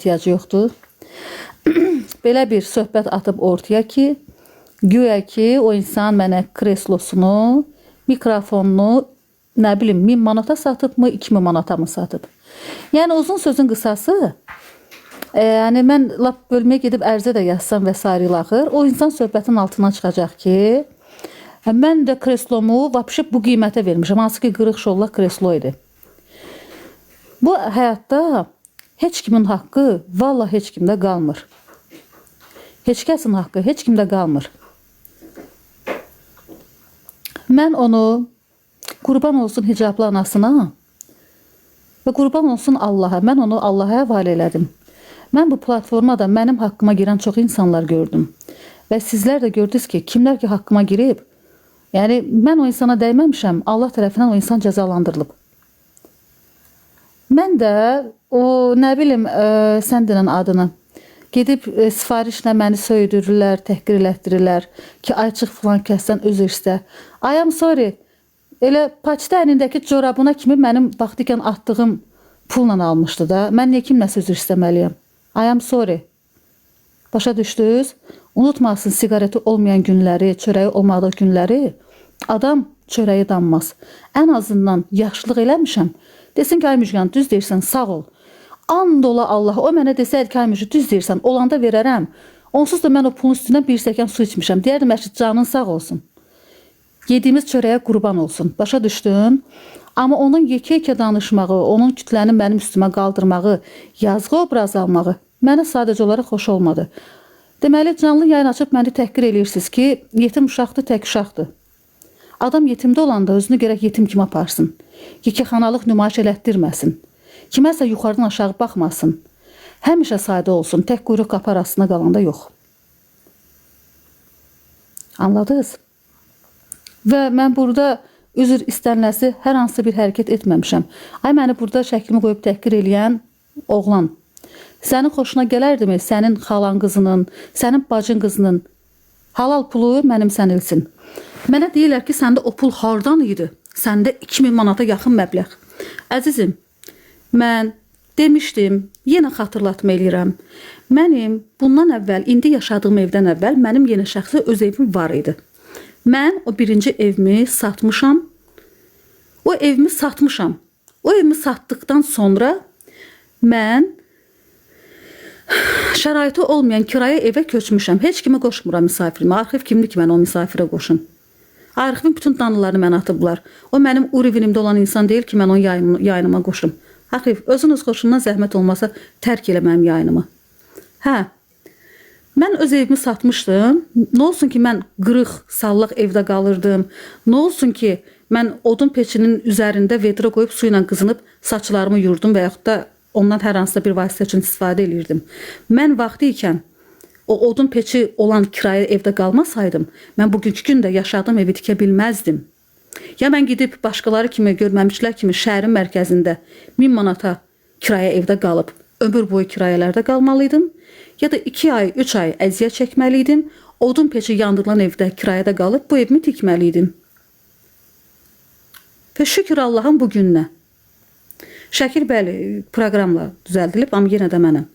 ehtiyacı yoxdur. Belə bir söhbət atıb ortaya ki, güya ki o insan mənə kreslosunu, mikrofonunu nə bilim 1000 manata satıb mı, 2000 manata mı satıb? Yəni uzun sözün qısası, yəni mən lap bölməyə gedib ərizə də yazsam və sair ilaxır, o insan söhbətin altına çıxacaq ki, mən də kreslomu vapşı bu qiymətə vermişəm, hansı ki qırıq şollaq kreslo idi. Bu həyatda heç kimin haqqı vallahi heç kimdə qalmır. Heç kəsin haqqı heç kimdə qalmır. Mən onu qurban olsun hicablı anasına və qurban olsun Allaha, mən onu Allaha həvalə elədim. Mən bu platformada mənim haqqıma girən çox insanlar gördüm. Və sizlər də gördünüz ki, kimlər ki haqqıma girib, yəni mən o insana dəyməmişəm, Allah tərəfindən o insan cəzalandırılıb. Mən də o nə bilim sən denən adını gedib sifarişlə məni söydürürlər, təhqir elətdirirlər ki, ay çıx filan kəsdən üzr istə. I am sorry. Elə paçda əlindəki corabına kimi mənim vaxtikən atdığım pulla almışdı da. Mən niyə kimləsə üzr istəməliyəm? I am sorry. Başa düşdünüz? Unutmasın siqareti olmayan günləri, çörəyi olmadığı günləri adam çörəyi danmaz. Ən azından yaxşılıq eləmişəm. Desin ki, ay Müjgan, düz deyirsən, sağ ol. And ola Allah, o mənə desəydi ki, ay Müjgan, düz deyirsən, olanda verərəm. Onsuz da mən o pulun üstündən bir stəkan su içmişəm. Deyərdim, əşit canın sağ olsun. Yediğimiz çörəyə qurban olsun. Başa düşdün? Amma onun yekə-yekə danışmağı, onun kütləni mənim üstümə qaldırmağı, yazğı obraz almağı mənə sadəcə olaraq xoş olmadı. Deməli, canlı yayın açıb məni təhqir eləyirsiniz ki, yetim uşaqdır, tək uşaqdır. Adam yetimdə olanda özünü gərək yetim kimi aparsın. Yekəxanalıq nümayiş elətdirməsin. Kiməsə yuxarıdan aşağı baxmasın. Həmişə sayda olsun, tək quyruq qapı arasında qalanda yox. Anladınız? Və mən burada üzr istənləsi hər hansı bir hərəkət etməmişəm. Ay məni burada şəklimi qoyub təhqir eləyən oğlan. Sənin xoşuna gələrdimi sənin xalan qızının, sənin bacın qızının halal pulu mənimsənilsin. Mənə deyirlər ki, səndə o pul hardan idi? Səndə 2000 manata yaxın məbləğ. Əzizim, mən demişdim, yenə xatırlatma eləyirəm. Mənim bundan əvvəl, indi yaşadığım evdən əvvəl mənim yenə şəxsi öz evim var idi. Mən o birinci evimi satmışam. O evimi satmışam. O evimi satdıktan sonra mən şəraiti olmayan kirayə evə köçmüşəm. Heç kimə qoşmuram misafirimə. Arxiv kimdir ki, mən o misafirə qoşum? Arxivin bütün danılarını mənə atıblar. O mənim urivinimdə olan insan deyil ki, mən onun yayınıma qoşum. Arxiv, özünüz xoşundan zəhmət olmasa tərk elə mənim yayınımı. Hə, mən öz evimi satmışdım. Nə olsun ki, mən qırıq, sallaq evdə qalırdım. Nə olsun ki, mən odun peçinin üzərində vedrə qoyub su ilə qızınıb saçlarımı yurdum və yaxud da ondan hər hansısa bir vasitə üçün istifadə edirdim. Mən vaxtı ikən o odun peçi olan kirayə evdə qalmasaydım, mən bugünkü gündə yaşadığım evi tikə bilməzdim. Ya mən gidib başqaları kimi, görməmişlər kimi şəhərin mərkəzində 1000 manata kirayə evdə qalıb ömür boyu kirayələrdə qalmalıydım, ya da 2 ay, 3 ay əziyyət çəkməliydim, odun peçi yandırılan evdə kirayədə qalıb bu evimi tikməliydim. Və şükür Allah'ın bu gününə. Şəkil bəli proqramla düzəldilib, amma yenə də mənəm.